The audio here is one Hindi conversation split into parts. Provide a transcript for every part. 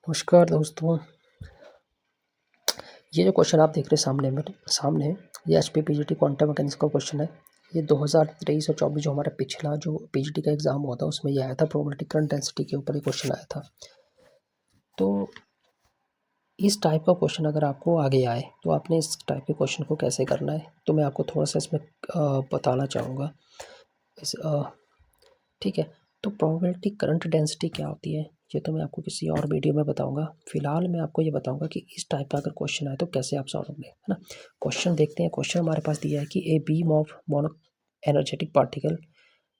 नमस्कार दोस्तों, ये जो क्वेश्चन आप देख रहे हैं सामने मेरे सामने ये एचपीपीजीटी क्वांटम मैकेनिक्स का क्वेश्चन है। ये 2023 और 24 जो हमारा पिछला जो पीजीटी का एग्जाम हुआ था उसमें ये आया था, प्रोबेबिलिटी करंट डेंसिटी के ऊपर ये क्वेश्चन आया था। तो इस टाइप का क्वेश्चन अगर आपको आगे आए तो आपने इस टाइप के क्वेश्चन को कैसे करना है, तो मैं आपको थोड़ा सा इसमें बताना चाहूँगा। ठीक है, तो प्रोबेबिलिटी करंट डेंसिटी क्या होती है ये तो मैं आपको किसी और वीडियो में बताऊंगा। फिलहाल मैं आपको ये बताऊंगा कि इस टाइप का अगर क्वेश्चन आए तो कैसे आप सॉल्व करें, है ना। क्वेश्चन देखते हैं। क्वेश्चन हमारे पास दिया है कि a beam of mono energetic particle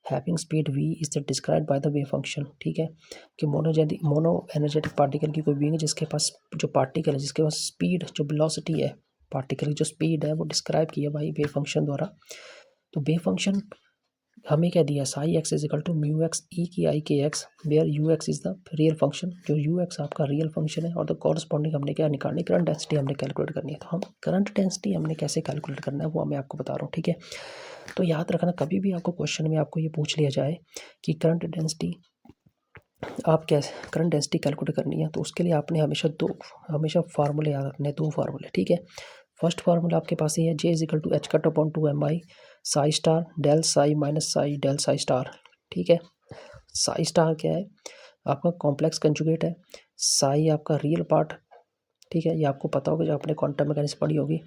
having speed v is described by the wave function. ठीक है, कि मोनो एनर्जेटिक पार्टिकल की कोई बीइंग है जिसके पास जो पार्टिकल है जिसके पास स्पीड जो वेलोसिटी है, पार्टिकल की जो स्पीड है वो डिस्क्राइब की है भाई वेव फंक्शन द्वारा। तो वेव फंक्शन हमें क्या दिया, psi x is equal to mu x e की i k x, where u x is the real function, जो यू एक्स आपका रियल फंक्शन है। और द कॉरस्पॉन्डिंग हमने क्या निकालनी, करंट डेंसिटी हमने कैलकुलेट करनी है। तो हम करंट डेंसिटी हमने कैसे कैलकुलेट करना है वो मैं आपको बता रहा हूँ। ठीक है, तो याद रखना कभी भी आपको क्वेश्चन में आपको ये पूछ लिया जाए कि करंट डेंसिटी आप कैसे करंट डेंसिटी कैलकुलेट करनी है, तो उसके लिए आपने हमेशा फार्मूले याद रखने, दो फार्मूले। ठीक है, फर्स्ट फार्मूला आपके पास ये है, J is equal to h cut upon 2 mi psi star del psi minus psi del psi star. ठीक है, साई स्टार क्या है, आपका कॉम्प्लेक्स कंजुगेट है। साई आपका रियल पार्ट, ठीक है, ये आपको पता होगा, जो आपने क्वांटम मैकेनिक्स पढ़ी होगी।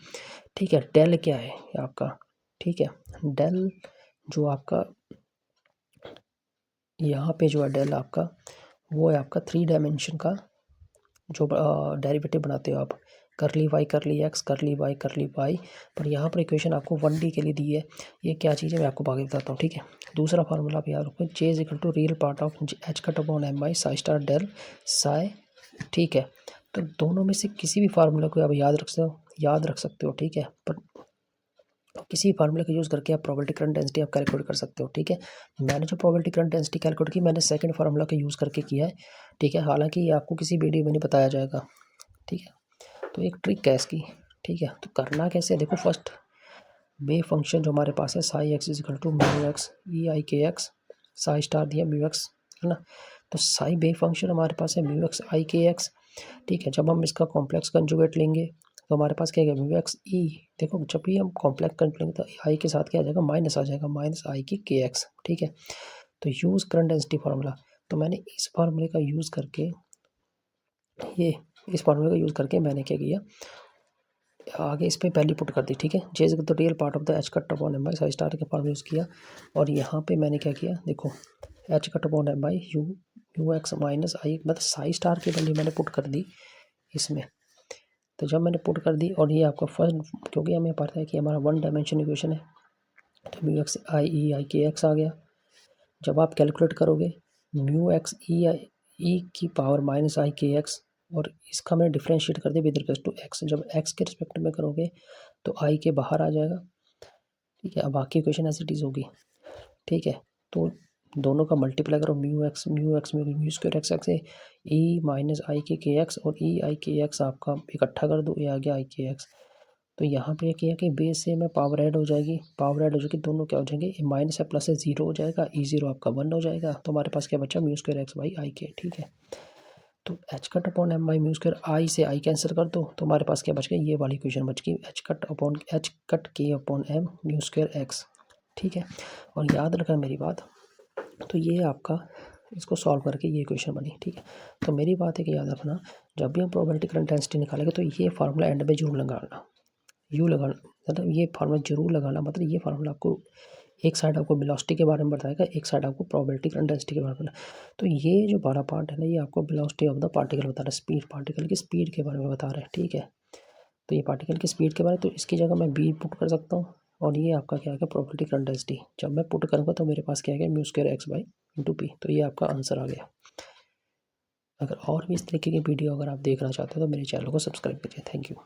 ठीक है, डेल क्या है आपका, ठीक है, डेल जो आपका यहाँ पे जो है डेल आपका वो है आपका 3 डायमेंशन का जो डेरिवेटिव बनाते हो आप, करली वाई करली एक्स करली वाई। पर यहाँ पर इक्वेशन आपको 1D के लिए दी है। ये क्या चीज़ है मैं आपको आगे बताता हूँ। ठीक है, दूसरा फार्मूला आप याद रखो, J is equal to real part of h cut upon m i psi star del psi. ठीक है, तो दोनों में से किसी भी फार्मूला को आप याद रख सकते हो। ठीक है, पर किसी फार्मूले का यूज़ करके आप प्रोबेबिलिटी करंट डेंसिटी आप कैलकुलेट कर सकते हो। ठीक है, मैंने जो प्रोबेबिलिटी करंट डेंसिटी कैलकुलेट की मैंने सेकंड फार्मूला का यूज़ करके किया है। ठीक है, हालांकि ये आपको किसी वीडियो में नहीं बताया जाएगा। ठीक है, तो एक ट्रिक है इसकी। ठीक है, तो करना कैसे है देखो, फर्स्ट वेव फंक्शन जो हमारे पास है psi x is equal to mu x e i k x, psi star दिया म्यू एक्स, है ना। तो साई वेव फंक्शन हमारे पास है म्यू एक्स आई के एक्स। ठीक है, जब हम इसका कॉम्प्लेक्स कंजुगेट लेंगे तो हमारे पास क्या है, म्यू एक्स ई। देखो जब भी हम कॉम्प्लेक्स कंजुगेट लेंगे तो आई के साथ क्या आ जाएगा, माइनस आ जाएगा, माइनस आई की के एक्स। ठीक है, तो यूज़ करंट डेंसिटी फार्मूला, तो मैंने इस फार्मूले का यूज़ करके मैंने क्या किया, आगे इस पर वैल्यू पुट कर दी। ठीक है, J is the real part of the h cut upon m by psi star का फॉर्मूला यूज़ किया। और यहाँ पे मैंने क्या किया देखो, h cut upon m by u x minus i, मतलब साई स्टार की वैल्यू मैंने पुट कर दी इसमें। तो जब मैंने पुट कर दी और ये आपका फर्स्ट, क्योंकि हमें पता है कि हमारा 1 डायमेंशन इक्वेशन है, तो म्यू एक्स आई के एक्स आ गया। जब आप कैलकुलेट करोगे म्यू एक्स ई की पावर माइनस आई के एक्स, और इसका मैंने डिफ्रेंशिएट कर दिया विद रिस्पेक्ट टू एक्स, जब एक्स के रिस्पेक्ट में करोगे तो आई के बाहर आ जाएगा। ठीक है, अब बाकी इक्वेशन एज इट इज़ होगी। ठीक है, तो दोनों का मल्टीप्लाई करो, म्यू स्क्वायर एक्स एक्स है ई माइनस आई के एक्स, और ई आई के एक्स आपका इकट्ठा कर दो, ये आ गया आई के एक्स। तो यहाँ पे क्या है कि बेस से में पावर ऐड हो जाएगी, दोनों क्या हो जाएंगे, माइनस है प्लस है जीरो हो जाएगा, ई जीरो आपका 1 हो जाएगा। तो हमारे पास क्या बचा, mu square x by i k. ठीक है, तो h cut upon m by mu square i से आई कैंसिल कर दो, तो हमारे पास क्या बच गया, ये वाली इक्वेशन बच गई, एच कट के upon m mu square x. ठीक है, और याद रखना मेरी बात, तो ये आपका इसको सॉल्व करके ये इक्वेशन बनी। ठीक है, तो मेरी बात है कि याद रखना, जब भी हम प्रोबेबिलिटी करंट डेंसिटी निकालेंगे तो ये फार्मूला एंड में जरूर लगाना, मतलब ये फार्मूला जरूर लगाना, मतलब ये फार्मूला आपको एक साइड आपको वेलोसिटी के बारे में बताएगा, एक साइड आपको प्रोबेबिलिटी करंट डेंसिटी के बारे में। तो ये जो बड़ा पार्ट है ना, ये आपको वेलोसिटी ऑफ द पार्टिकल बता रहा है, स्पीड, पार्टिकल की स्पीड के बारे में बता रहा है। ठीक है, तो ये पार्टिकल की स्पीड के बारे में, तो इसकी जगह मैं बी पुट कर सकता हूँ, और ये आपका क्या है, प्रोबेबिलिटी करंट डेंसिटी। जब मैं पुट करूँगा तो मेरे पास क्या है, mu square x by into P. तो ये आपका आंसर आ गया। अगर और भी इस तरीके की वीडियो अगर आप देखना चाहते हो तो मेरे चैनल को सब्सक्राइब कीजिए। Thank you.